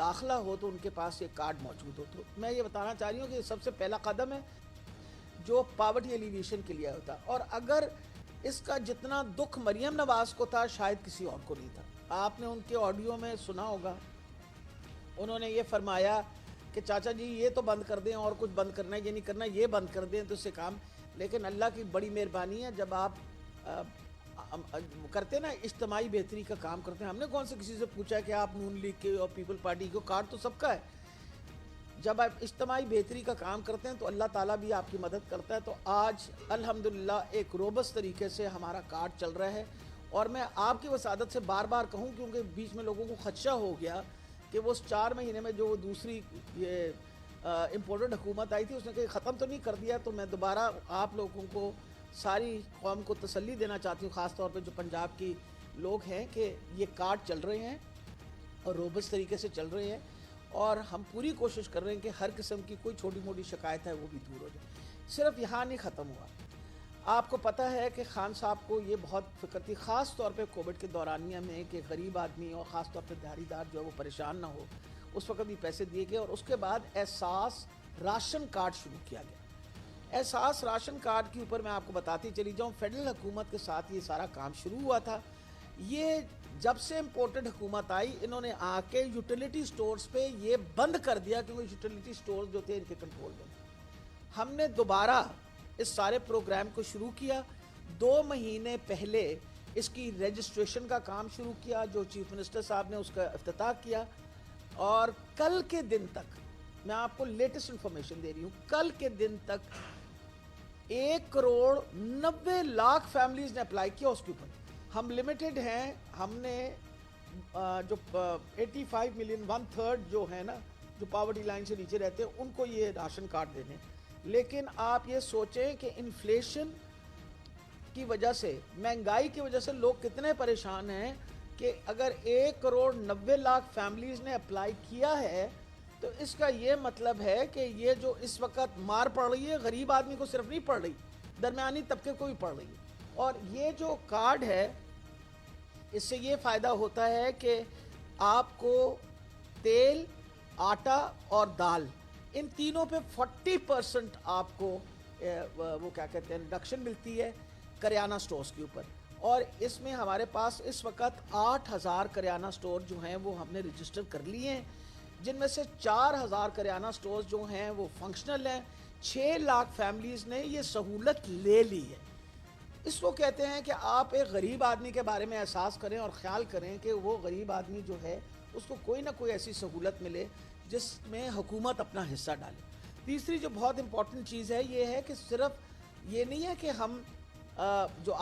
داخلہ ہو تو ان کے پاس یہ کارڈ موجود ہو. تو میں یہ بتانا چاہ رہی ہوں کہ یہ سب سے پہلا قدم ہے جو پاورٹی ایلیویشن کے لیے ہوتا. اور اگر اس کا جتنا دکھ مریم نواز کو تھا شاید کسی اور کو نہیں تھا. آپ نے ان کے آڈیو میں سنا ہوگا, انہوں نے یہ فرمایا کہ چاچا جی یہ تو بند کر دیں, اور کچھ بند کرنا ہے یہ نہیں کرنا, یہ بند کر دیں تو اس سے کام. لیکن اللہ کی بڑی مہربانی ہے, جب آپ کرتے نا اجتماعی بہتری کا کام کرتے ہیں. ہم نے کون سے کسی سے پوچھا ہے کہ آپ نون لیگ کے اور پیپل پارٹی کو, کارڈ تو سب کا ہے. جب آپ اجتماعی بہتری کا کام کرتے ہیں تو اللہ تعالیٰ بھی آپ کی مدد کرتا ہے. تو آج الحمدللہ ایک روبس طریقے سے ہمارا کارڈ چل رہا ہے. اور میں آپ کی وسادت سے بار بار کہوں, کیونکہ بیچ میں لوگوں کو خدشہ ہو گیا کہ وہ اس 4 مہینے میں جو دوسری یہ امپورٹڈ حکومت آئی تھی اس نے کہ ختم تو نہیں کر دیا. تو میں دوبارہ آپ لوگوں کو, ساری قوم کو تسلی دینا چاہتی ہوں, خاص طور پہ جو پنجاب کی لوگ ہیں, کہ یہ کارڈ چل رہے ہیں اور روبس طریقے سے چل رہے ہیں. اور ہم پوری کوشش کر رہے ہیں کہ ہر قسم کی کوئی چھوٹی موٹی شکایت ہے وہ بھی دور ہو جائے. صرف یہاں نہیں ختم ہوا. آپ کو پتہ ہے کہ خان صاحب کو یہ بہت فکر تھی, خاص طور پہ کووڈ کے دورانیہ میں, کہ غریب آدمی اور خاص طور پہ دیہڑی دار جو ہے وہ پریشان نہ ہو. اس وقت بھی پیسے دیے گئے, اور اس کے بعد احساس راشن کارڈ شروع کیا گیا. احساس راشن کارڈ کے اوپر میں آپ کو بتاتی چلی جاؤں, فیڈرل حکومت کے ساتھ یہ سارا کام شروع ہوا تھا. یہ جب سے امپورٹڈ حکومت آئی, انہوں نے آ کے یوٹیلیٹی سٹورز پہ یہ بند کر دیا, کیونکہ یوٹیلیٹی سٹورز جو تھے ان کے کنٹرول میں. ہم نے دوبارہ اس سارے پروگرام کو شروع کیا. 2 مہینے پہلے اس کی رجسٹریشن کا کام شروع کیا, جو چیف منسٹر صاحب نے اس کا افتتاح کیا. اور کل کے دن تک, میں آپ کو لیٹسٹ انفارمیشن دے رہی ہوں, کل کے دن تک 1,90,00,000 فیملیز نے اپلائی کیا اس کے اوپر. ہم لمیٹڈ ہیں, ہم نے جو 85 ملین 1/3 جو ہے نا, جو پاورٹی لائن سے نیچے رہتے ہیں, ان کو یہ راشن کارڈ دینے. لیکن آپ یہ سوچیں کہ انفلیشن کی وجہ سے, مہنگائی کی وجہ سے لوگ کتنے پریشان ہیں, کہ اگر 1,90,00,000 فیملیز نے اپلائی کیا ہے تو اس کا یہ مطلب ہے کہ یہ جو اس وقت مار پڑ رہی ہے غریب آدمی کو صرف نہیں پڑ رہی, درمیانی طبقے کو بھی پڑ رہی ہے. اور یہ جو کارڈ ہے اس سے یہ فائدہ ہوتا ہے کہ آپ کو تیل, آٹا اور دال, ان تینوں پہ 40% آپ کو وہ کیا کہتے ہیں ریڈکشن ملتی ہے کریانہ سٹورز کے اوپر. اور اس میں ہمارے پاس اس وقت 8,000 کریانہ سٹور جو ہیں وہ ہم نے رجسٹر کر لیے ہیں, جن میں سے 4,000 کریانہ سٹورز جو ہیں وہ فنکشنل ہیں. 6 لاکھ فیملیز نے یہ سہولت لے لی ہے. اس کو کہتے ہیں کہ آپ ایک غریب آدمی کے بارے میں احساس کریں اور خیال کریں کہ وہ غریب آدمی جو ہے اس کو کوئی نہ کوئی ایسی سہولت ملے جس میں حکومت اپنا حصہ ڈالے. تیسری جو بہت امپورٹنٹ چیز ہے یہ ہے کہ صرف یہ نہیں ہے کہ ہم جو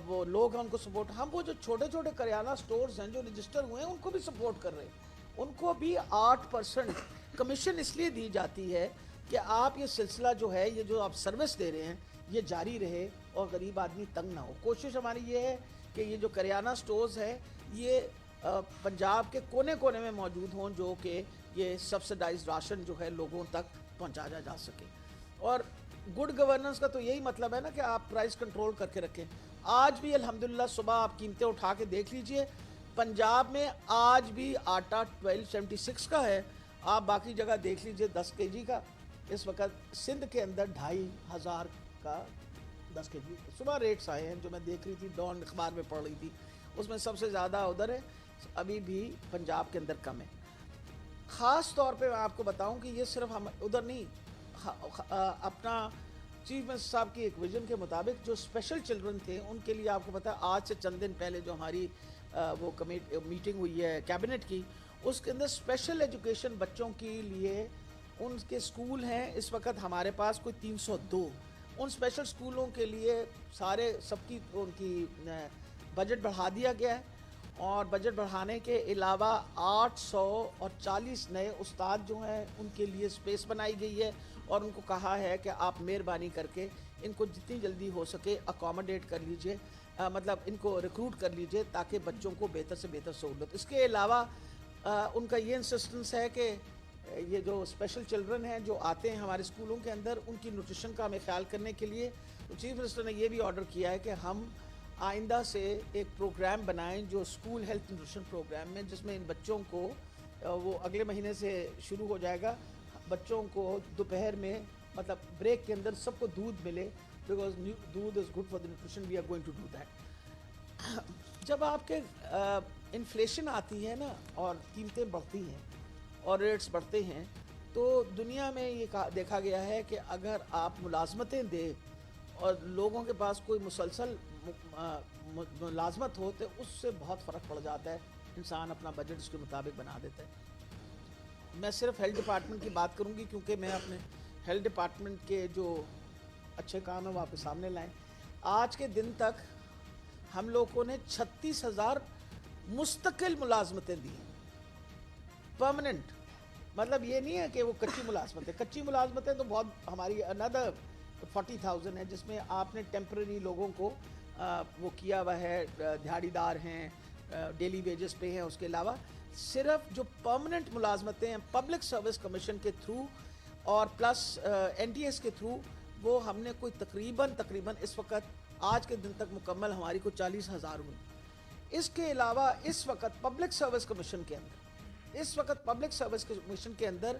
وہ لوگ ہیں ان کو سپورٹ, ہم وہ جو چھوٹے چھوٹے کریانہ سٹورز ہیں جو رجسٹر ہوئے ہیں ان کو بھی سپورٹ کر رہے ہیں. ان کو بھی 8% کمیشن اس لیے دی جاتی ہے کہ آپ یہ سلسلہ جو ہے, یہ جو آپ سروس دے رہے ہیں یہ جاری رہے اور غریب آدمی تنگ نہ ہو. کوشش ہماری یہ ہے کہ یہ جو کریانہ سٹورز ہے یہ پنجاب کے کونے کونے میں موجود ہوں, جو کہ یہ سبسڈائز راشن جو ہے لوگوں تک پہنچایا جا سکے. اور گڈ گورننس کا تو یہی مطلب ہے نا کہ آپ پرائس کنٹرول کر کے رکھیں. آج بھی الحمدللہ صبح آپ قیمتیں اٹھا کے دیکھ لیجئے, پنجاب میں آج بھی آٹا 1276 کا ہے, آپ باقی جگہ دیکھ لیجئے 10 kg کا. اس وقت سندھ کے اندر 2,500 کا 10 kg صبح ریٹس آئے ہیں جو میں دیکھ رہی تھی, ڈان اخبار میں پڑھ رہی تھی, اس میں سب سے زیادہ ادھر ہے, ابھی بھی پنجاب کے اندر کم ہے. خاص طور پہ میں آپ کو بتاؤں کہ یہ صرف ہم ادھر نہیں, اپنا چیف منسٹر صاحب کی ایک ویژن کے مطابق جو اسپیشل چلڈرن تھے ان کے لیے آپ کو پتہ ہے آج سے چند دن پہلے جو ہماری وہ میٹنگ ہوئی ہے کیبنٹ کی, اس کے اندر اسپیشل ایجوکیشن بچوں کے لیے ان کے سکول ہیں اس وقت ہمارے پاس کوئی 302. ان اسپیشل سکولوں کے لیے سارے سب کی ان کی بجٹ بڑھا دیا گیا ہے, اور بجٹ بڑھانے کے علاوہ 840 نئے استاد جو ہیں ان کے لیے اسپیس بنائی گئی ہے, اور ان کو کہا ہے کہ آپ مہربانی کر کے ان کو جتنی جلدی ہو سکے اکوموڈیٹ کر لیجئے, مطلب ان کو ریکروٹ کر لیجئے تاکہ بچوں کو بہتر سے بہتر سہولت. اس کے علاوہ ان کا یہ انسسٹنس ہے کہ یہ جو اسپیشل چلڈرن ہیں جو آتے ہیں ہمارے اسکولوں کے اندر, ان کی نیوٹریشن کا ہمیں خیال کرنے کے لیے چیف منسٹر نے یہ بھی آرڈر کیا ہے کہ ہم آئندہ سے ایک پروگرام بنائیں جو اسکول ہیلتھ نیوٹریشن پروگرام میں, جس میں ان بچوں کو وہ اگلے مہینے سے شروع ہو جائے گا. بچوں کو دوپہر میں مطلب بریک کے اندر سب کو دودھ ملے, بیکاز دودھ is good for the nutrition. We are going to do that. جب آپ کے انفلیشن آتی ہے نا اور قیمتیں بڑھتی ہیں اور ریٹس بڑھتے ہیں, تو دنیا میں یہ دیکھا گیا ہے کہ اگر آپ ملازمتیں دیں اور لوگوں کے پاس کوئی مسلسل ملازمت ہو تو اس سے بہت فرق پڑ جاتا ہے. انسان اپنا بجٹ اس کے مطابق بنا دیتا ہے. میں صرف ہیلتھ ڈپارٹمنٹ کی بات کروں گی کیونکہ میں اپنے ہیلتھ ڈپارٹمنٹ کے جو اچھے کام ہیں وہ آپ کے سامنے لائیں. آج کے دن تک ہم لوگوں نے 36,000 مستقل ملازمتیں دی ہیں, پرماننٹ. مطلب یہ نہیں ہے کہ وہ کچی ملازمتیں. کچی ملازمتیں تو بہت ہماری اندر 40,000 ہے جس میں آپ نے ٹیمپرری لوگوں کو وہ کیا ہوا ہے, دہاڑی دار ہیں, ڈیلی ویجز پہ ہیں. اس کے علاوہ صرف جو پرماننٹ ملازمتیں ہیں پبلک سروس کمیشن کے تھرو اور پلس این ٹی ایس کے تھرو, وہ ہم نے کوئی تقریباً اس وقت آج کے دن تک مکمل ہماری کو 40,000 ہوئی. اس کے علاوہ اس وقت پبلک سروس کمیشن کے اندر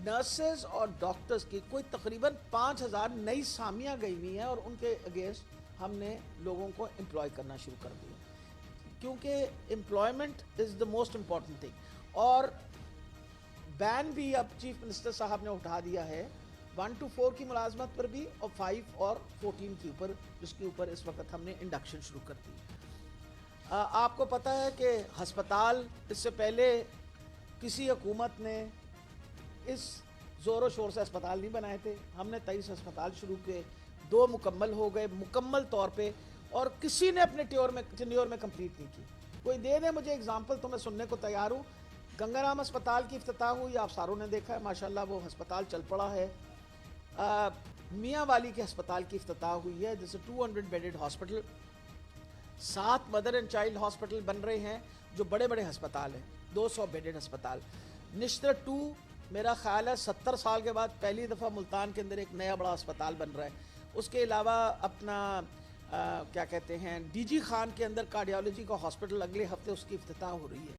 نرسز اور ڈاکٹرز کی کوئی تقریباً 5,000 نئی سامیاں گئی ہوئی ہیں اور ان کے اگینسٹ ہم نے لوگوں کو امپلائی کرنا شروع کر دیا, کیونکہ employment is the most important thing. اور بین بھی اب چیف منسٹر صاحب نے اٹھا دیا ہے 1 to 4 کی ملازمت پر بھی, اور 5 اور 14 کے اوپر, جس کے اوپر اس وقت ہم نے انڈکشن شروع کر دی. آپ کو پتہ ہے کہ ہسپتال اس سے پہلے کسی حکومت نے اس زور و شور سے ہسپتال نہیں بنائے تھے. ہم نے 23 ہسپتال شروع کیے, 2 مکمل ہو گئے مکمل طور پہ, اور کسی نے اپنے ٹینیور میں کمپلیٹ نہیں کی. کوئی دے دے مجھے اگزامپل تو میں سننے کو تیار ہوں. گنگا رام ہسپتال کی افتتاح ہوئی, آپ ساروں نے دیکھا ہے ماشاءاللہ وہ ہسپتال چل پڑا ہے. میاں والی کے ہسپتال کی افتتاح ہوئی ہے, جیسے 200 bedded hospital. 7 mother and child hospital بن رہے ہیں جو بڑے بڑے ہسپتال ہیں, 200 بیڈڈ ہسپتال. نشتر 2 میرا خیال ہے 70 سال کے بعد پہلی دفعہ ملتان کے اندر ایک نیا بڑا ہسپتال بن رہا ہے. اس کے علاوہ اپنا کیا کہتے ہیں ڈی جی خان کے اندر کارڈیالوجی کا ہاسپٹل اگلے ہفتے اس کی افتتاح ہو رہی ہے.